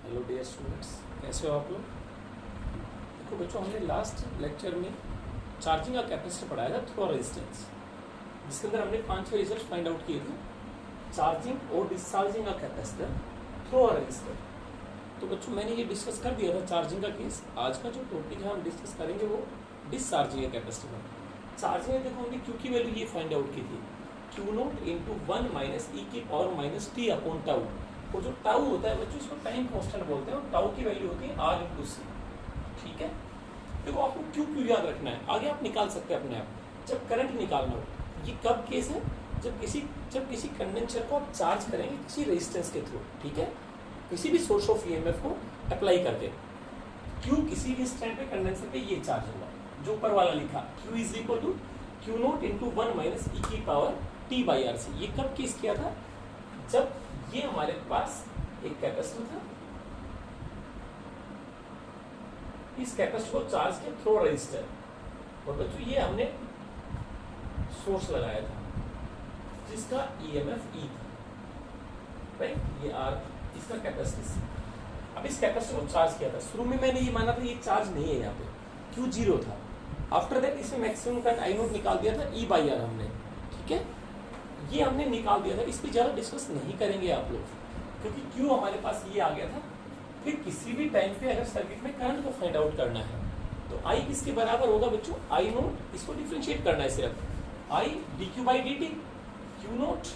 Hello dear students, कैसे हो आप लोग। देखो बच्चों, हमने लास्ट लेक्चर में चार्जिंग का कैपेसिटर पढ़ाया था थ्रू रेजिस्टेंस, जिसके अंदर हमने 5-6 रिजल्ट फाइंड आउट किए थे। चार्जिंग और डिस्चार्जिंग का कैपेसिटर थ्रू रेजिस्टर। तो बच्चों मैंने ये डिस्कस कर दिया था चार्जिंग का केस। आज का जो टॉपिक है हम डिस्कस करेंगे वो डिस्चार्जिंग का कैपेसिटर का। चार्जिंग में देखो हमने क्यू की वैल्यू ये फाइंड आउट की थी, Q naught into 1 minus e की power minus T upon tau. और जो टाउ होता है बच्चों, इसको टाइम कांस्टेंट बोलते हैं, और टाउ की वैल्यू होती है आर इंटू सी। ठीक है, देखो आपको क्यू क्यू याद रखना है, आगे आप निकाल सकते हैं अपने आप। जब करंट निकालना हो, ये कब केस है, जब किसी कंडेंसर को आप चार्ज करेंगे किसी रेजिस्टेंस के थ्रू। ठीक है, किसी भी सोर्स ऑफ ईएमएफ को अप्लाई करके क्यू किसी भी स्टैंड पे कंडेंसर पे ये चार्ज होगा, जो ऊपर वाला लिखा Q is equal to Q naught into 1 minus e की power t by R C. ये कब केस किया था, जब ये हमारे पास एक कैपेसिटर था, इस कैपेसिटर को चार्ज किया थ्रू रेजिस्टर, और बच्चों ये हमने सोर्स लगाया था जिसका ईएमएफ ई था, राइट। ये आर इसका कैपेसिटी। अब इस कैपेसिटर को चार्ज किया था। शुरू में मैंने ये माना था ये चार्ज नहीं है, यहाँ पे क्यू 0 था। आफ्टर दैट इसमें मैक्सिमम करंट आई नोट निकाल दिया था ई बाई आर हमने। ठीक है, ये हमने निकाल दिया था। इस पर ज़्यादा डिस्कस नहीं करेंगे आप लोग, क्योंकि क्यू हमारे पास ये आ गया था। फिर किसी भी टाइम पे अगर सर्किट में करंट को फाइंड आउट करना है तो आई किसके बराबर होगा बच्चों, आई नोट। इसको डिफरेंशिएट करना है सिर्फ, I D Q by D T, Q note.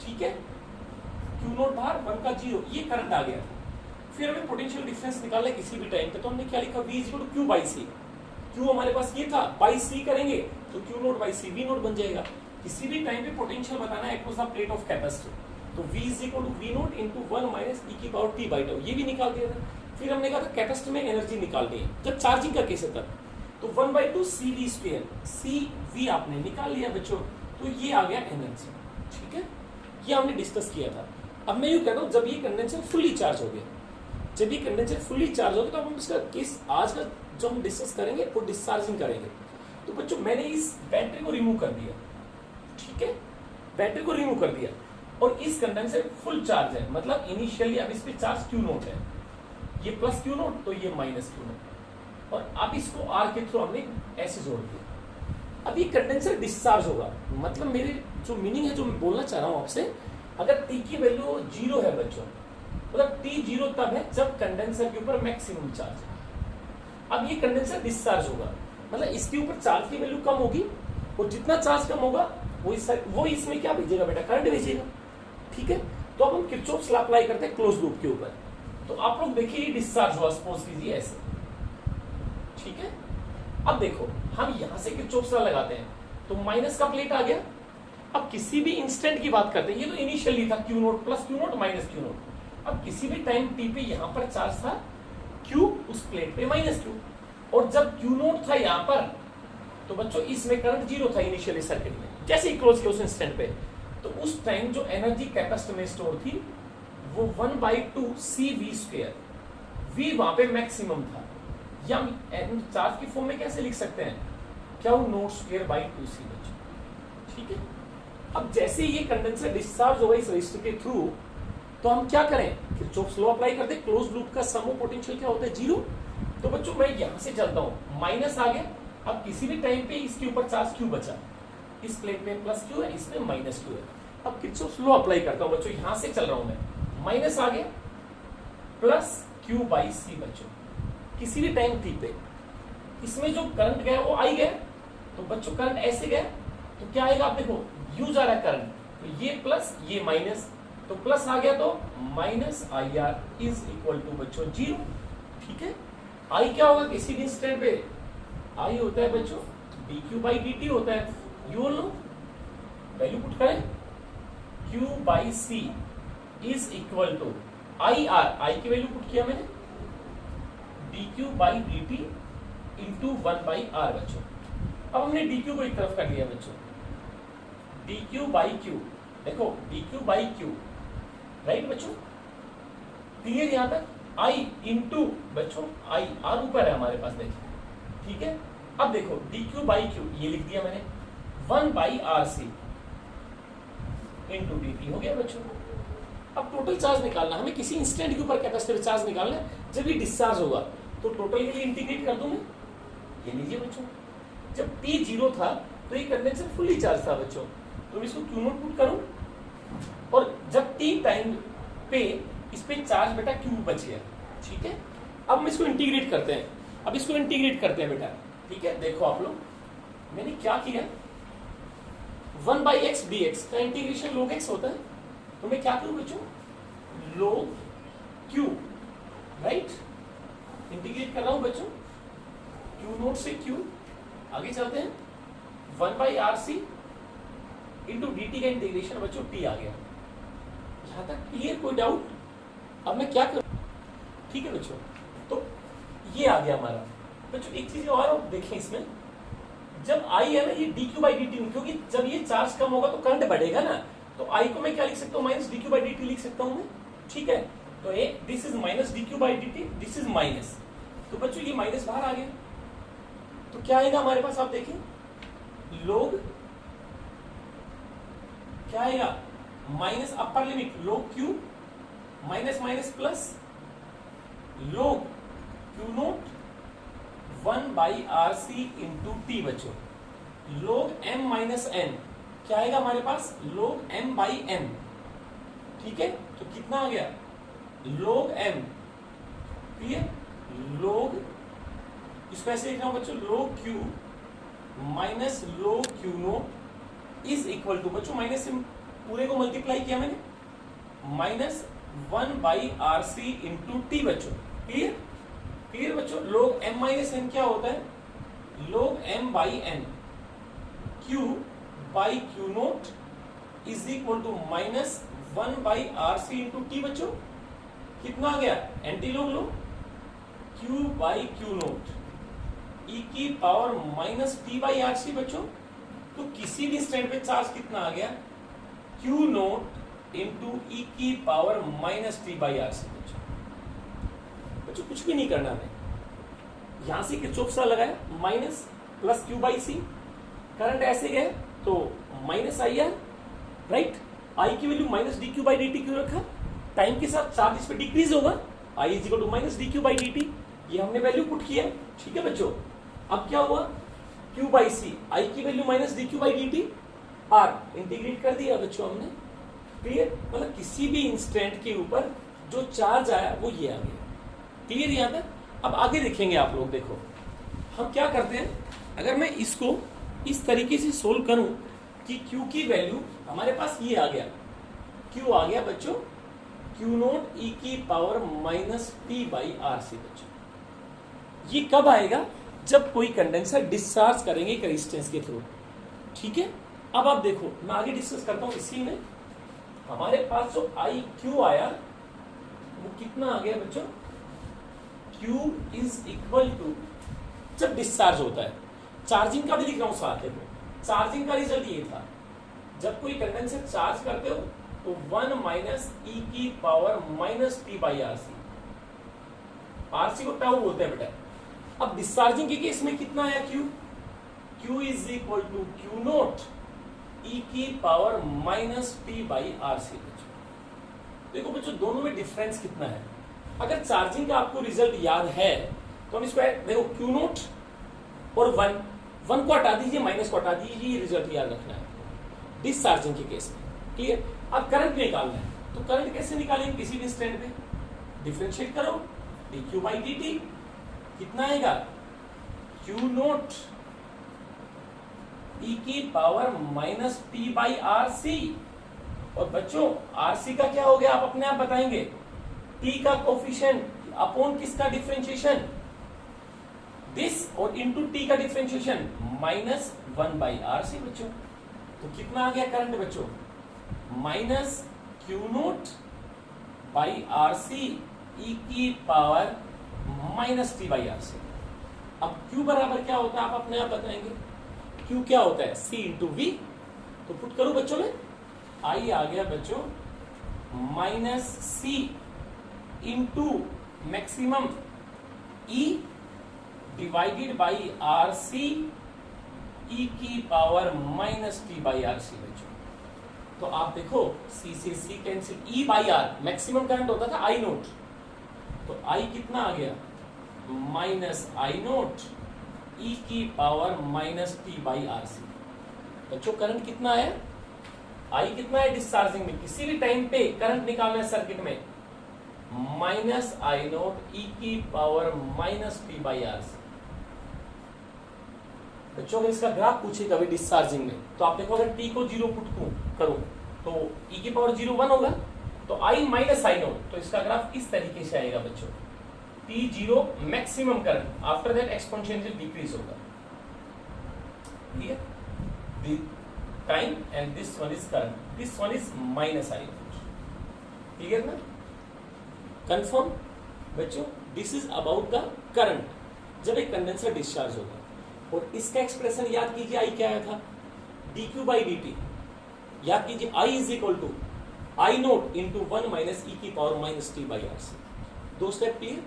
ठीक है, क्यू नोट बाहर 1 का 0, ये करंट आ गया। फिर हमें पोटेंशियल डिफरेंस निकालना है किसी भी टाइम पे, तो हमने क्या लिखा, V is equal to Q by C. Q हमारे पास ये था, बाई सी करेंगे तो Q naught by C V naught बन जाएगा। किसी भी टाइम पे पोटेंशियल बताना है across the plate of capacitor, तो v is equal to V naught into 1 minus e की पावर टी बाई टाउ। ये भी निकाल दिया था। फिर हमने कहा था कैपेसिटर में एनर्जी निकालनी है जब चार्जिंग का केस है तब, तो 1/2 सी वी स्क्वायर, सी वी आपने निकाल लिया बच्चों, तो ये आ गया एनर्जी। ठीक है, ये हमने डिस्कस किया था। अब मैं यूँ कहता हूँ, जब ये कंडेंसर फुल्ली चार्ज हो गया, जब ये कंडेंसर फुल्ली चार्ज हो गया, तो हम इसका केस आज का जो हम डिस्कस करेंगे वो डिस्चार्जिंग करेंगे। तो बच्चों मैंने इस बैटरी को रिमूव कर दिया। ठीक है, बैटरी को रिमूव कर दिया, और इस कंडेंसर फुल चार्ज है, मतलब इनिशियली अब इस पे चार्ज क्यू नोट है, ये प्लस क्यू नोट तो ये माइनस क्यू नोट, और अब इसको आर के थ्रू हमने ऐसे जोड़ दिया। अब ये कंडेंसर डिस्चार्ज होगा, मतलब मेरे जो मीनिंग है, जो मैं बोलना चाह रहा हूँ आपसे, अगर टी की वैल्यू 0 है बच्चों, मतलब टी 0 तब है जब कंडेंसर के ऊपर मैक्सिमम चार्ज है। अब ये कंडेंसर डिस्चार्ज होगा, मतलब इसके ऊपर चार्ज की वैल्यू कम होगी, और जितना चार्ज कम होगा वो इसमें क्या भेजेगा बेटा, करंट भेजेगा। ठीक है, तो अब हम किरचॉफ्स लॉ अप्लाई करते हैं क्लोज लूप के ऊपर। तो आप लोग देखिए ये डिस्चार्ज हुआ, सपोज कीजिए ऐसे। ठीक है, अब देखो हम यहां से किरचॉफ्स लॉ लगाते हैं, तो माइनस का प्लेट आ गया। अब किसी भी इंस्टेंट की बात करते हैं, ये तो इनिशियली था Q note plus Q note minus Q note. अब किसी भी टाइम टी पे यहां पर चार्ज था क्यू, उस प्लेट पे माइनस क्यू, और जब क्यू नोट था यहां पर, तो बच्चों इसमें करंट 0 था इनिशियली सर्किट में। जैसे ही क्लोज किया उस इंस्टेंट पे, तो उस टाइम जो एनर्जी कैपेसिटर में स्टोर थी वो 1/2 सी वी स्क्वायर, वी वहां पे मैक्सिमम था, या हम चार्ज की फॉर्म में कैसे लिख सकते हैं, क्यू नोट स्क्वायर बाई 2 सी बच्चों। ठीक है, अब जैसे ये कंडेंसर डिस्चार्ज होगा इस रजिस्टर के थ्रू, तो हम क्या करें, किरचॉफ्स लॉ अप्लाई करते हैं। क्लोज लूप का सम ऑफ पोटेंशियल क्या होता है, 0। तो बच्चों मैं यहां से चलता हूं, माइनस आ गया। अब किसी भी टाइम पे इसके ऊपर चार्ज क्यू बचा, इस प्लेट में प्लस क्यू है, इसमें माइनस क्यू है। अब किरचॉफ्स लॉ अप्लाई करता हूं बच्चों, यहां से चल रहा हूं मैं, माइनस आ गया, प्लस क्यू बाई सी बच्चों, किसी भी टाइम टी पे इसमें जो करंट गया वो आई गया। तो बच्चों करंट ऐसे गया, तो क्या आएगा, आप देखो यू जा रहा है करंट, तो ये प्लस ये माइनस, तो प्लस आ गया तो minus I R is equal to बच्चों 0। ठीक है, आई क्या होगा किसी भी इंस्टेंट पे, आई होता है बच्चों D Q by D T होता है। यू लो वैल्यू पुट करें, Q by C is equal to I R, I की वैल्यू पुट किया मैंने, D Q by D T into 1/r बच्चों। अब हमने डी क्यू को एक तरफ कर लिया बच्चों, डी क्यू बाई क्यू, देखो D Q by Q, right बच्चों, क्लियर यहां तक। आई इंटू बच्चों आई, आर ऊपर है हमारे पास, देखिए। ठीक है, अब देखो डी क्यू बाई क्यू ये लिख दिया मैंने, 1/r सी इंटू डी टी हो गया बच्चों। अब टोटल चार्ज निकालना, हमें किसी इंस्टेंट के ऊपर कैपेसिटर चार्ज निकालना है जब ये डिस्चार्ज होगा, तो टोटल के लिए इंटीग्रेट कर दूं मैं। ये लीजिए बच्चों, जब t 0 था तो ये कंडेंसर फुल्ली चार्ज था बच्चों, तो मैं इसको क्यू नोट पुट करूं, और जब t टाइम पे इस पे चार्ज बेटा क्यू बच गया, ठीक है। अब हम इसको इंटीग्रेट करते हैं, अब इसको इंटीग्रेट करते हैं बेटा, ठीक है। देखो आप लोग, मैंने क्या किया, 1/x dx का इंटीग्रेशन log x होता है, तो मैं क्या करूं बच्चों, log q, राइट, इंटीग्रेट कर रहा हूं बच्चों, q नोट से q, आगे चलते हैं, 1/rc इंटू dt का इंटीग्रेशन बच्चों t आ गया। यहां तक क्लियर, कोई डाउट? अब मैं क्या करूं, ठीक है बच्चों, तो ये आ गया हमारा बच्चों। एक चीज और आप देखें इसमें, जब आई है ना ये dq/dt, क्योंकि जब ये चार्ज कम होगा तो करंट बढ़ेगा ना, तो आई को मैं क्या लिख सकता हूँ, माइनस dq/dt लिख सकता हूँ मैं, ठीक है। तो ये this is minus dq/dt, this is minus, तो बच्चों ये माइनस बाहर आ गया, तो क्या आएगा हमारे पास, आप देखें, log क्या आएगा, minus upper limit log q minus minus plus log q note 1/rc into T बच्चों, log m माइनस n क्या आएगा हमारे पास, log m/n, ठीक है। तो कितना आ गया, log m, क्लियर, log, इसको ऐसे लिख रहा हूं बच्चों, log q minus log q naught is equal to बच्चों, माइनस से पूरे को मल्टीप्लाई किया मैंने, माइनस 1/rc इंटू टी बच्चों, क्लियर, क्लियर बच्चों। log m माइनस n क्या होता है, log m/n, q by q naught is equal to minus 1/rc into T बच्चों, कितना आ गया, एंटी लॉग लो, q by q naught e की पावर माइनस t/rc बच्चों, तो किसी भी स्टैंड पे चार्ज कितना आ गया, q नोट इंटू e की पावर माइनस t/rc बच्चों, कुछ भी नहीं करना है, यहां से किरचॉफ सा लगाया, माइनस प्लस q/c, करंट ऐसे गए तो माइनस IR, राइट, I की वैल्यू माइनस dq/dt क्यों रखा, टाइम के साथ चार्ज इस पे डिक्रीज होगा, I is equal to minus dq/dt, ये हमने वैल्यू पुट किया, ठीक है बच्चों। अब क्या हुआ, q/c, I की value minus dq/dt, R integrate कर दिया बच्चों हमने, क्लियर, मतलब किसी भी इंस्टेंट के ऊपर जो चार्ज आया वो ये आ गया, क्लियर यहाँ तक। अब आगे देखेंगे आप लोग, देखो हम क्या करते हैं, अगर मैं इसको इस तरीके से सोल्व करूं कि Q की वैल्यू हमारे पास ये आ गया, Q आ गया बच्चों, Q नोट e की पावर माइनस t/rc बच्चों, ये कब आएगा, जब कोई कंडेंसर डिस्चार्ज करेंगे एक रेजिस्टेंस के थ्रू, ठीक है। अब आप देखो, मैं आगे डिस्कस करता हूं, इसी में हमारे पास जो IQ आया वो कितना आ गया बच्चों, Q इज इक्वल टू, जब डिस्चार्ज होता है, चार्जिंग का भी लिख रहा हूं साथ में, चार्जिंग का रिजल्ट ये था, जब कोई कंडेंसर चार्ज करते हो तो 1 माइनस e की पावर माइनस t/rc, rc को टाउ बोलते हैं बेटा। अब डिस्चार्जिंग के केस में कितना आया Q is equal to Q naught e की पावर माइनस t/rc। देखो बच्चों, दोनों में डिफरेंस कितना है, अगर चार्जिंग का आपको रिजल्ट याद है तो हम इसको देखो, Q नोट और 1 को हटा दीजिए, माइनस को हटा दीजिए, ये रिजल्ट याद रखना है डिस्चार्जिंग के केस में, ठीक है। अब करंट निकालना है, तो करंट कैसे निकालेंगे, किसी भी स्टैंड पे डिफरेंशिएट करो, dq/dt कितना आएगा, Q नोट e की पावर माइनस t/rc, और बच्चों rc का क्या हो गया, आप अपने आप बताएंगे, t का कोफिशिएंट अपॉन किसका डिफरेंशिएशन, दिस, और इनटू t का डिफरेंशिएशन माइनस 1/rc बच्चों, तो कितना आ गया करंट बच्चों, minus Q note by RC e की पावर माइनस t/rc। अब Q बराबर क्या होता है, आप अपने आप बताएंगे, Q क्या होता है, C इंटू V, तो पुट करो बच्चों में, I आ गया बच्चों minus C into maximum E divided by RC e की पावर माइनस t/rc बच्चों, तो आप देखो सी से C cancel, E by R maximum current होता था आई नोट, तो आई कितना आ गया माइनस आई नोट ई की power minus T by R C. बच्चों करंट कितना है, आई कितना है डिस्चार्जिंग में, किसी भी टाइम पे करंट निकालना है सर्किट में, माइनस आई नोट ई की power minus T by R C. बच्चों अगर इसका ग्राफ पूछे कभी डिस्चार्जिंग में, तो आप देखो अगर टी को 0 पुट करूं तो ई की पावर 0 1 होगा, तो आई माइनस आई नोट, तो इसका ग्राफ इस तरीके से आएगा बच्चों, T 0 maximum current, after that exponential decrease होगा, ठीक है, time and this one is current, this one is minus I note, ठीक है ना, कंफर्म बच्चों। This is about the current जब एक कंडेंसर डिस्चार्ज होगा, और इसका एक्सप्रेशन याद कीजिए, आई क्या आया था dq बाई dt, याद कीजिए I is equal to I naught into 1 minus e की power minus T by R C. दो स्टेप क्लियर।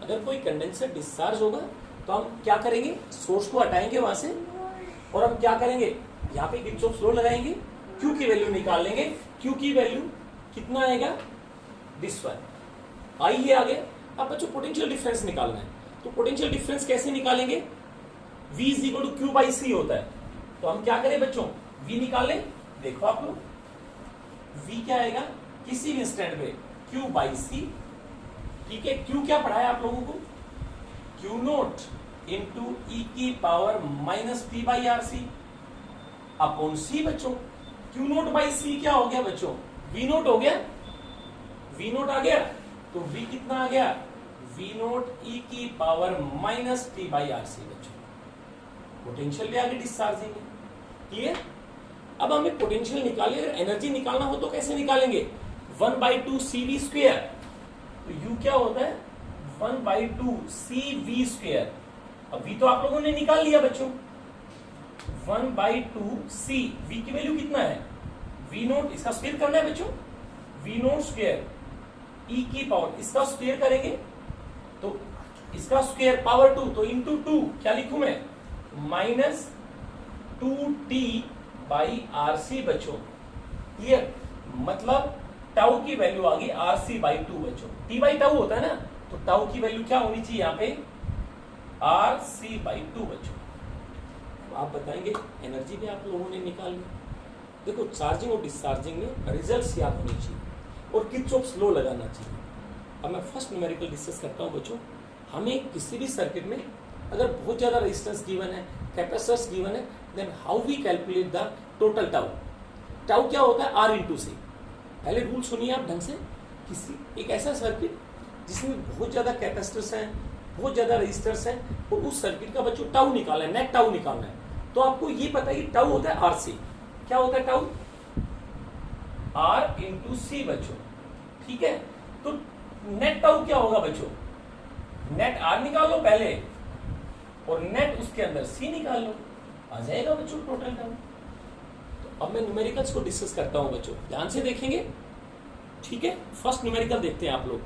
अगर कोई कंडेंसर डिस्चार्ज होगा तो हम क्या करेंगे, सोर्स को हटाएंगे वहां से, और हम क्या करेंगे यहाँ पे किरचॉफ लॉ लगाएंगे, Q की वैल्यू निकाल लेंगे। Q की वैल्यू कितना आएगा, दिस वन, I ये आ गया। अब बच्चों पोटेंशियल डिफरेंस निकालना है, तो पोटेंशियल डिफरेंस कैसे निकालेंगे, V is equal to Q by C होता है, तो हम क्या करें बच्चों V निकालें। देखो आप लोग V क्या आएगा, किसी भी इंस्टेंट पे Q बाई सी, ठीक है। Q क्या पढ़ाया आप लोगों को, Q नोट इंटू ई की power minus T by R C upon C. बच्चों Q नोट बाई सी क्या हो गया बच्चों, V नोट हो गया, V नोट आ गया, तो V कितना आ गया, V नोट ई की power minus T by R C. बच्चों पोटेंशियल भी आगे डिस्चार्जिंग है, क्लियर। अब हमें पोटेंशियल निकालिए, अगर एनर्जी निकालना हो तो कैसे निकालेंगे, 1/2 CV स्क्वायर, तो U क्या होता है 1/2 CV स्क्वायर। अब V तो आप लोगों ने निकाल लिया बच्चों, 1/2 C, V की वैल्यू कितना है, V नोट, इसका स्क्वायर करना है बच्चों, V नोट स्क्वायर E की पावर, इसका स्क्वायर करेंगे तो इसका स्क्वायर पावर 2, तो इंटू 2 क्या लिखूं मैं, minus 2t by R C. बच्चों क्लियर, मतलब टाउ की वैल्यू आ गई RC बाई 2 बच्चों, T बाई टाउ होता है ना, तो टाउ की वैल्यू क्या होनी चाहिए यहाँ पे RC बाई 2 बच्चों। तो आप बताएंगे एनर्जी भी आप लोगों ने निकाल ली। देखो चार्जिंग और डिस्चार्जिंग में रिजल्ट याद होनी चाहिए और किरचॉफ्स लॉ लगाना चाहिए। अब मैं फर्स्ट न्यूमेरिकल डिस्कस करता हूँ बच्चों। हमें किसी भी सर्किट में अगर बहुत ज्यादा रेजिस्टेंस गिवन है, कैपेसिटर्स गिवन है, then how we calculate the total tau. Tau क्या होता है, R इंटू सी। पहले रूल सुनिए आप ढंग से। किसी एक ऐसा सर्किट जिसमें बहुत ज्यादा कैपेसिटर्स हैं, बहुत ज्यादा रेजिस्टर्स हैं, और उस सर्किट का बच्चों टाउ निकालना है, नेट टाउ निकालना है, तो आपको ये पता है कि टाउ होता है RC। क्या होता है टाउ, R इंटू सी बच्चों, ठीक है। तो नेट टाउ क्या होगा बच्चों, नेट R निकालो पहले और नेट उसके अंदर C निकाल लो, आ जाएगा बच्चों टोटल टाउ। तो अब मैं न्यूमेरिकल्स को डिस्कस करता हूं बच्चों, ध्यान से देखेंगे, ठीक है। फर्स्ट न्यूमेरिकल देखते हैं आप लोग।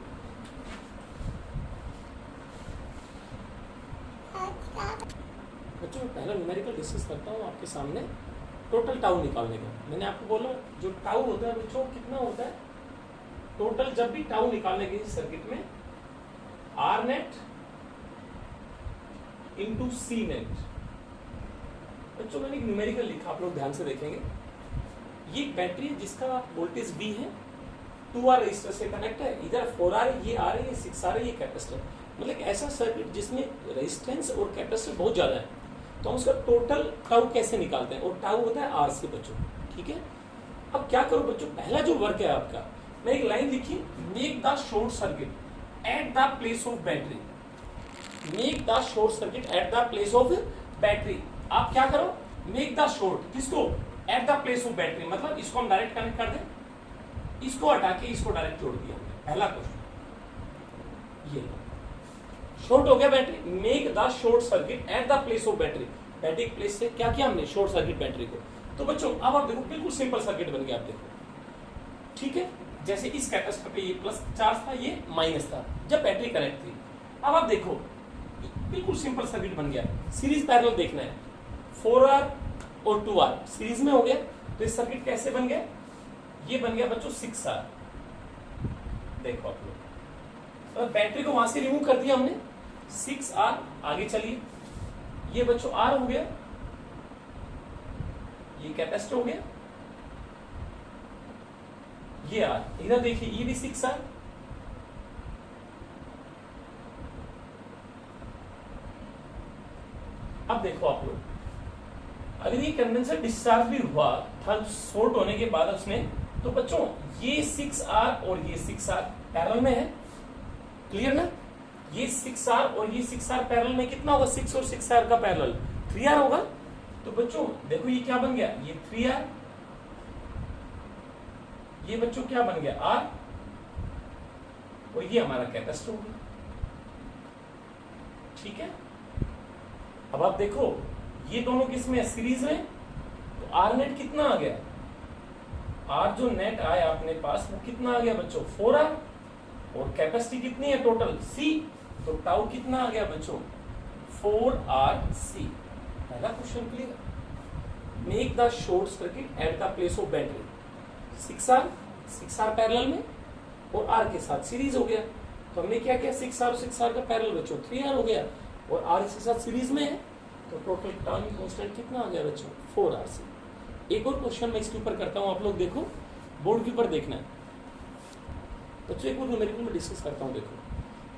बच्चों मैं पहला न्यूमेरिकल डिस्कस करता हूं आपके सामने, टोटल टाउ निकालने का। मैंने आपको बोला जो टाउ होता है बच्चों कितना होता है टोटल, जब भी टाउ निकालने के सर्किट में R net into C net. बच्चों मैंने एक न्यूमेरिकल लिखा, आप लोग ध्यान से देखेंगे। ये बैटरी है जिसका वोल्टेज V है, 2R रेजिस्टर से कनेक्ट है, इधर 4R ये R है, ये 6R है, ये कैपेसिटर। मतलब ऐसा सर्किट जिसमें रेजिस्टेंस और कैपेसिटर बहुत ज्यादा है, तो हम उसका टोटल टाउ कैसे निकालते हैं, और टाउ होता है RC बच्चों, ठीक है। अब क्या करो बच्चों, पहला जो वर्क है आपका, मैं एक लाइन लिखी, make the short circuit at the place of battery. Make the short circuit at the place of battery. आप क्या करो, मेक द शॉर्ट, किसको, at the place of battery, मतलब इसको हम डायरेक्ट कनेक्ट कर दें, इसको हटा के इसको डायरेक्ट जोड़ दिया हमने। पहला क्वेश्चन ये शॉर्ट हो गया battery, make the short circuit at the place of battery. Battery place से क्या किया हमने, शॉर्ट सर्किट बैटरी को। तो बच्चों अब आप देखो बिल्कुल सिंपल सर्किट बन गया, आप देखो, ठीक है। जैसे इस कैपेसिटर पे ये प्लस चार्ज था, ये माइनस था जब बैटरी कनेक्ट थी। अब आप देखो बिल्कुल सिंपल सर्किट बन गया। सीरीज पैरेलल देखना है, 4R और 2R सीरीज में हो गया, तो इस सर्किट कैसे बन गया, ये बन गया बच्चों 6R। देखो आप लोग, तो बैटरी को वहां से रिमूव कर दिया हमने, 6R। आगे चलिए, ये बच्चों R हो गया, ये कैपेसिटर हो गया, ये R। इधर देखिए, ये भी 6R। अब देखो आप लोग, अगर ये कंडेंसर डिस्चार्ज भी हुआ था शॉर्ट होने के बाद उसमें, तो बच्चों ये 6R और ये 6R पैरेलल में है। क्लियर ना? ये 6R और ये 6R पैरेलल में कितना होगा? 6 और 6R का पैरेलल 3R होगा। तो बच्चों देखो ये क्या बन गया, ये 3R, ये बच्चों क्या बन गया R, और ये हमारा कैपेसिटर हो गया। ठीक है, अब आप देखो ये दोनों किसमें है? सीरीज में। तो R नेट कितना आ गया? R जो नेट आया अपने पास वो कितना आ गया बच्चों? 4R। और कैपेसिटी कितनी है टोटल? C। तो टाउ कितना आ गया बच्चों? 4RC। पहला question clear. Make the short circuit at the place of battery. 6R parallel में और R के साथ सीरीज हो गया। तो हमने क्या किया? 6R और 6R का पैरेलल बच्चों 3R हो गया, और R इसके साथ सीरीज में है, तो टोटल टाइम कांस्टेंट कितना आ गया बच्चों? 4RC। एक और क्वेश्चन मैं इसके ऊपर करता हूं, आप लोग देखो, बोर्ड के ऊपर देखना है बच्चों। एक और न्यूमेरिकल में डिस्कस करता हूं। देखो,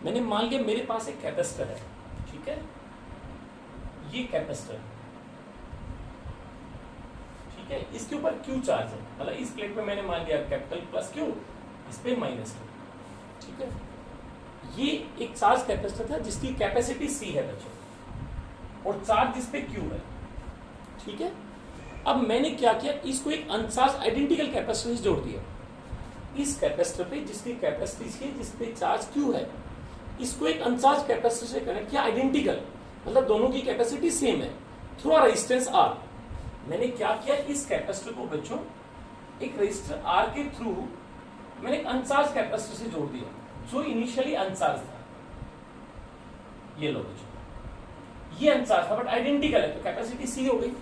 मैंने मान लिया मेरे पास एक कैपेसिटर है, ठीक है, ये कैपेसिटर, ठीक है, इसके ऊपर Q चार्ज है, मतलब इस प्लेट पे मैंने मान लिया कैपिटल प्लस Q, इस पे माइनस Q। ठीक है, ये एक चार्ज कैपेसिटर था जिसकी कैपेसिटी C है बच्चों, और चार्ज जिस पे Q है। ठीक है, अब मैंने क्या किया, इसको एक अनचार्ज आइडेंटिकल कैपेसिटर से जोड़ दिया। इस कैपेसिटर पे जिसकी कैपेसिटी C है, जिस पे चार्ज Q है, इसको एक अनचार्ज कैपेसिटर से कनेक्ट किया आइडेंटिकल, मतलब दोनों की कैपेसिटी सेम है, थ्रू अ रेजिस्टेंस R। मैंने क्या किया, इस कैपेसिटर को बच्चों एक रेजिस्टर R के थ्रू मैंने एक अनचार्ज कैपेसिटर से जोड़ दिया, जो इनिशियली अनचार्ज था। ये लो बच्चों, ये अनचार्ज था बट आइडेंटिकल है, तो कैपेसिटी C हो गई।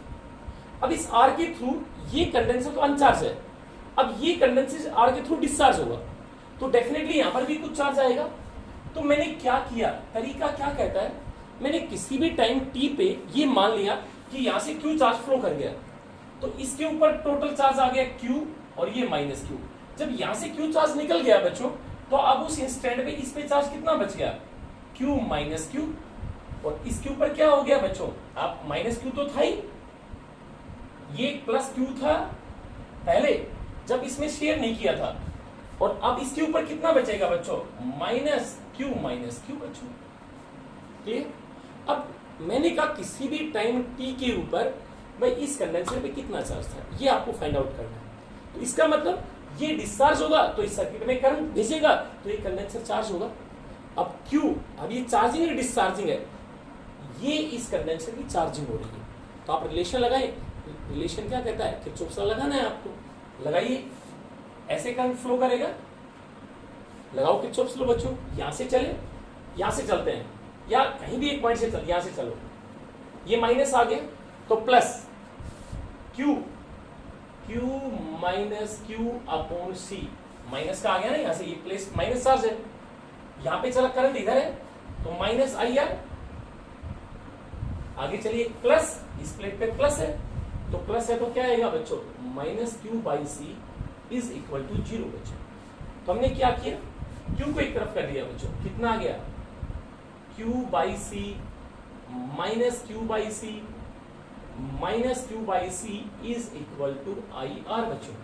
अब इस R के थ्रू ये कंडेंसर तो अनचार्ज है, अब ये कंडेंसर R के थ्रू डिस्चार्ज होगा, तो डेफिनेटली यहां पर भी कुछ चार्ज आएगा। तो मैंने क्या किया, तरीका क्या कहता है, मैंने किसी भी टाइम t पे ये मान लिया कि यहां से Q चार्ज फ्लो कर गया, तो इसके ऊपर टोटल चार्ज आ गया Q और ये माइनस Q। जब यहां से Q चार्ज निकल गया बच्चों, तो अब उस इंस्टेंट पे इस पे चार्ज कितना बच गया? Q minus Q। और इसके ऊपर क्या हो गया बच्चों? आप माइनस Q तो था ही, ये प्लस Q था पहले जब इसमें शेयर नहीं किया था, और अब इसके ऊपर कितना बचेगा बच्चों? माइनस Q बच्चों। क्लियर? अब मैंने कहा किसी भी टाइम t के ऊपर भाई इस कंडेंसर पे कितना चार्ज था, ये आपको फाइंड आउट करना है। तो इसका मतलब ये डिस्चार्ज होगा तो इस सर्किट में करंट भेजेगा, तो ये कंडेंसर चार्ज होगा। अब Q, अब ये चार्जिंग है डिस्चार्जिंग है, ये इस कंडेंसर की चार्जिंग हो रही है। तो आप रिलेशन लगाए, रिलेशन क्या कहता है, किरचॉफ लॉ लगाना है आपको, लगाइए। ऐसे करंट फ्लो करेगा, लगाओ किरचॉफ लॉ बच्चों। यहां से चले, यहां से चलते हैं, या कहीं भी एक पॉइंट से चल, यहां से चलो, ये माइनस आ गया तो plus Q minus Q upon C, minus का आ गया ना यहां से, ये प्लस माइनस चार्ज है, यहां पे चला करंट इधर है तो माइनस IR। आगे चलिए, प्लस इस प्लेट पे प्लस है, तो प्लस है तो क्या आएगा बच्चों? Minus Q by C is equal to 0 बच्चों। तो हमने क्या किया, Q को एक तरफ कर दिया बच्चों, कितना आ गया? Q by C minus Q by C minus Q by C is equal to IR बच्चों।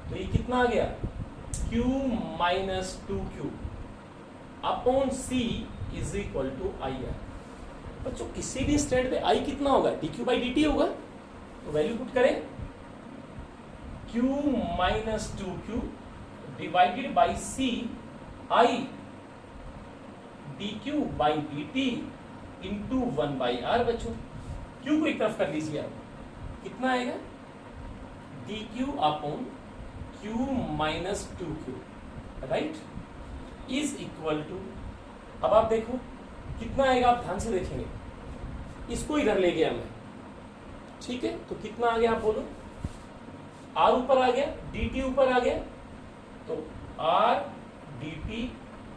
तो ये कितना आ गया? Q minus 2Q upon C is equal to IR। बच्चों किसी भी स्टेट पे I कितना होगा? dQ बाई dt होगा, तो वैल्यू पुट करें, Q minus 2Q divided by C I dQ by dt into 1 by R बच्चों। Q को एक तरफ कर लीजिए आप, कितना आएगा? dQ upon Q minus 2Q right is equal to, अब आप देखो कितना आएगा, आप ध्यान से देखेंगे, इसको इधर ले गया मैं, ठीक है, तो कितना आ गया आप बोलो? आर ऊपर आ गया, डी टी ऊपर आ गया, तो R D T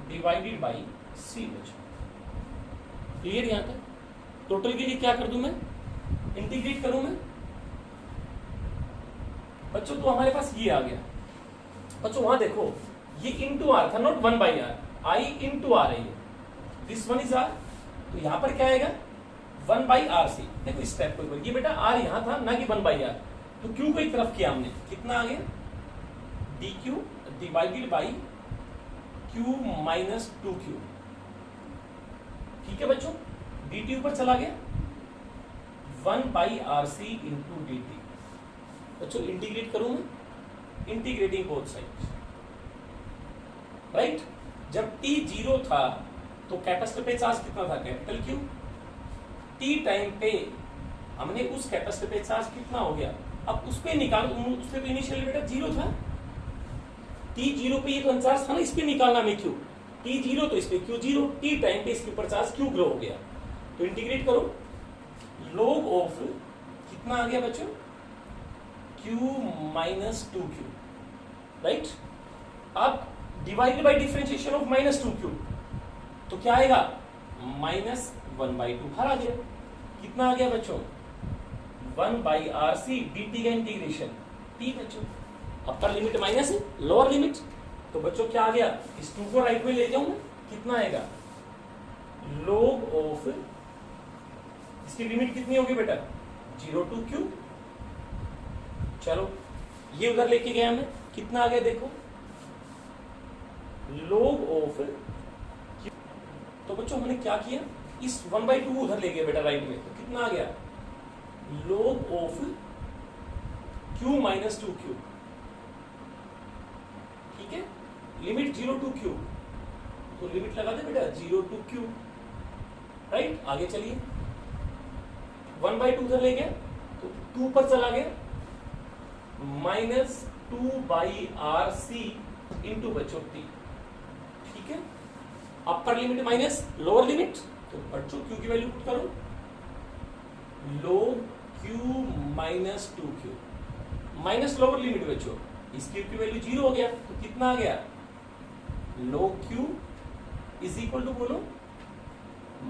divided by C बचा। क्लियर यहां तक? टोटल के लिए क्या कर दूं मैं, इंटीग्रेट करूं मैं बच्चों, तो हमारे पास ये आ गया बच्चों। वहां देखो ये इंटू आर था, not 1/r, I into R है ये, दिस वन इज आर, तो यहां पर क्या आएगा 1/rc। देखो इस स्टेप को, ये बेटा आर यहां था ना कि 1/r, तो क्यू को एक तरफ किया हमने, कितना आ गया D Q divided by Q minus 2q। ठीक है बच्चों, डी टी ऊपर चला गया, 1/rc इंटू डी टी। बच्चों इंटीग्रेट करूं मैं, इंटीग्रेटिंग बोथ साइड, राइट। जब t 0 था तो कैपेसिटर पे चार्ज कितना था, कैपिटल क्यू। t टाइम पे हमने उस कैपेसिटर पे चार्ज कितना हो गया, अब उस पे निकालो, उस पे इनिशियल बेटा 0 था, t 0 पे ये तो अनचार्ज था ना, इस पे निकालना में क्यू, t 0 तो इस पे क्यू 0, t टाइम पे इसके ऊपर चार्ज क्यू ग्रो हो गया, तो इंटीग्रेट करो, log ऑफ कितना आ गया बच्चों, q माइनस 2q, राइट। अब divided by differentiation of minus 2q, तो क्या आएगा माइनस 1/2, बाहर आ गया, कितना आ गया बच्चों 1/rc dt का इंटीग्रेशन t बच्चों, अपर लिमिट माइनस है, लोअर लिमिट, तो बच्चों क्या आ गया, इस 2 को राइट में ले जाऊं, कितना आएगा log ऑफ, इसकी लिमिट कितनी होगी बेटा 0 to q। चलो ये उधर लेके गया मैं, कितना आ गया देखो log ऑफ, तो बच्चों हमने क्या किया, इस 1/2 उधर ले गया बेटा राइट में, तो कितना आ गया log of q minus 2q। ठीक है, लिमिट 0 to q, तो लिमिट लगा दे बेटा 0 to q, राइट। आगे चलिए, 1/2 उधर ले गया तो 2 पर चला गया, माइनस 2/rc इंटू बच्चों t। ठीक है, upper limit minus lower limit, तो बच्चों q की वैल्यू पुट करो, log q minus 2q, minus lower limit बच्चों, इस q की वैल्यू 0 हो गया, तो कितना आ गया log q is equal to बोलो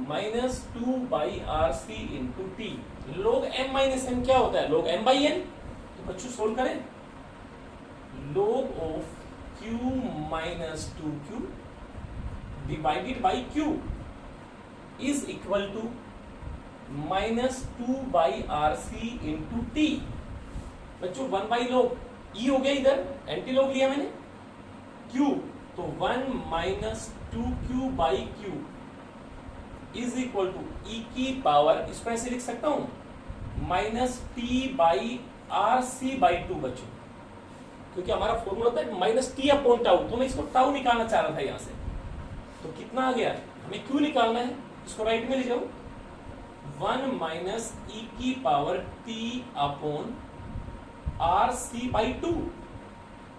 minus 2/rc into T. log m minus n क्या होता है, log m/n, तो बच्चों सोल्व करें, log of q minus 2q divided by q is equal to minus 2/rc into T. बच्चों 1/log e हो गया, इधर एंटी लॉग लिया मैंने q, तो 1 minus 2q by q is equal to e की पावर, इसको ऐसे लिख सकता हूं minus t by rc by 2 बच्चों, क्योंकि हमारा फॉर्मूला होता है माइनस t अपॉन टाउ, तो मैं इसको टाउ निकालना चाह रहा था यहां से, तो कितना आ गया, हमें q निकालना है, इसको राइट में ले जाओ, 1 माइनस e की power t upon rc by 2,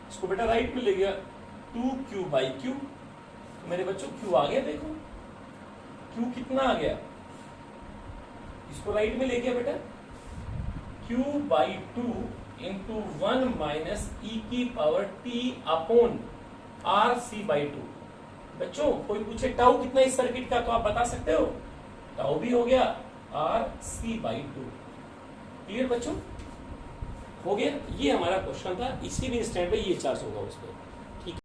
इसको बेटा राइट में ले गया 2q बाई q, तो मेरे बच्चों q आ गया, देखो q कितना आ गया, इसको राइट में ले गया बेटा q by 2 into 1 minus e की power t upon rc by 2। बच्चों कोई पूछे टाउ कितना इस सर्किट का, तो आप बता सकते हो, टाउ भी हो गया rc बाई 2। क्लियर बच्चों, हो गया, ये हमारा क्वेश्चन था, इसी भी इंस्टेंट पे ये चार्ज होगा उस पर।